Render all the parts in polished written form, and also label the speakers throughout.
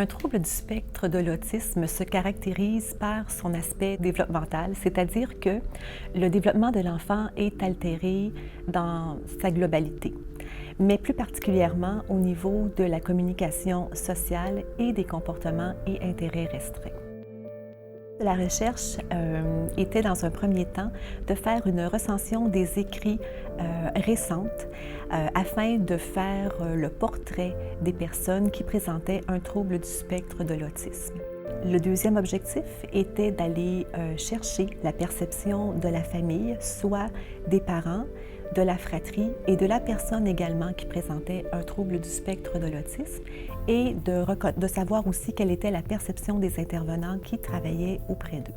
Speaker 1: Un trouble du spectre de l'autisme se caractérise par son aspect développemental, c'est-à-dire que le développement de l'enfant est altéré dans sa globalité, mais plus particulièrement au niveau de la communication sociale et des comportements et intérêts restreints. La recherche était dans un premier temps de faire une recension des écrits récentes afin de faire le portrait des personnes qui présentaient un trouble du spectre de l'autisme. Le deuxième objectif était d'aller chercher la perception de la famille, soit des parents, de la fratrie et de la personne également qui présentait un trouble du spectre de l'autisme et de savoir aussi quelle était la perception des intervenants qui travaillaient auprès d'eux.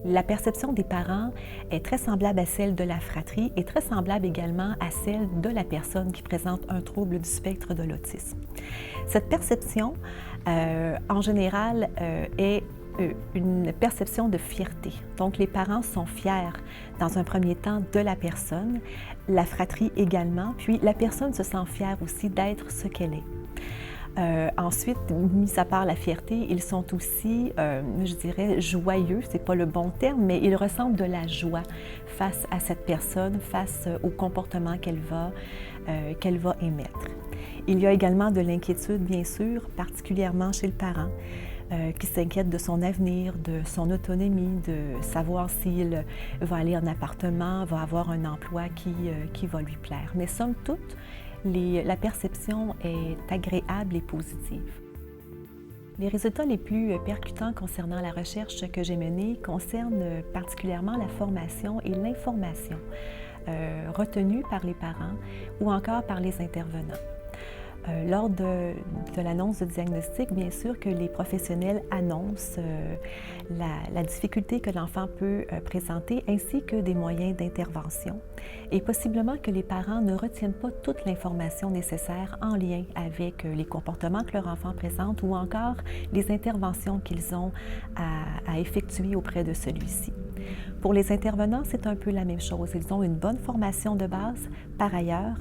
Speaker 1: La perception des parents est très semblable à celle de la fratrie et très semblable également à celle de la personne qui présente un trouble du spectre de l'autisme. Cette perception, en général, est une perception de fierté. Donc, les parents sont fiers, dans un premier temps, de la personne, la fratrie également, puis la personne se sent fière aussi d'être ce qu'elle est. Ensuite, mis à part la fierté, ils sont aussi, je dirais, joyeux, c'est pas le bon terme, mais ils ressentent de la joie face à cette personne, face au comportement qu'elle va émettre. Il y a également de l'inquiétude, bien sûr, particulièrement chez le parent, qui s'inquiète de son avenir, de son autonomie, de savoir s'il va aller en appartement, va avoir un emploi qui va lui plaire. Mais somme toute, la perception est agréable et positive. Les résultats les plus percutants concernant la recherche que j'ai menée concernent particulièrement la formation et l'information retenue par les parents ou encore par les intervenants. Lors de l'annonce de diagnostic, bien sûr que les professionnels annoncent la difficulté que l'enfant peut présenter ainsi que des moyens d'intervention et possiblement que les parents ne retiennent pas toute l'information nécessaire en lien avec les comportements que leur enfant présente ou encore les interventions qu'ils ont à effectuer auprès de celui-ci. Pour les intervenants, c'est un peu la même chose. Ils ont une bonne formation de base. Par ailleurs,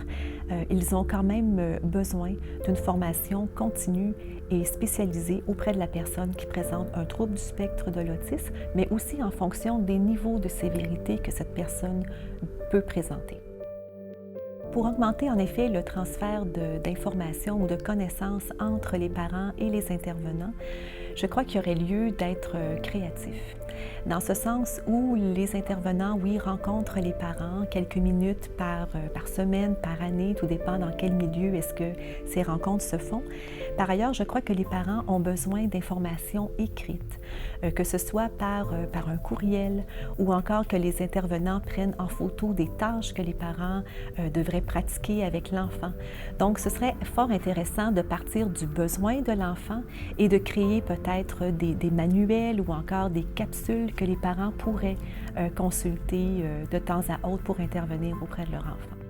Speaker 1: ils ont quand même besoin d'une formation continue et spécialisée auprès de la personne qui présente un trouble du spectre de l'autisme, mais aussi en fonction des niveaux de sévérité que cette personne peut présenter. Pour augmenter en effet le transfert d'informations ou de connaissances entre les parents et les intervenants, je crois qu'il y aurait lieu d'être créatif. Dans ce sens où les intervenants, oui, rencontrent les parents quelques minutes par semaine, par année, tout dépend dans quel milieu est-ce que ces rencontres se font. Par ailleurs, je crois que les parents ont besoin d'informations écrites, que ce soit par un courriel ou encore que les intervenants prennent en photo des tâches que les parents devraient pratiquer avec l'enfant. Donc, ce serait fort intéressant de partir du besoin de l'enfant et de créer peut-être des manuels ou encore des capsules que les parents pourraient consulter de temps à autre pour intervenir auprès de leur enfant.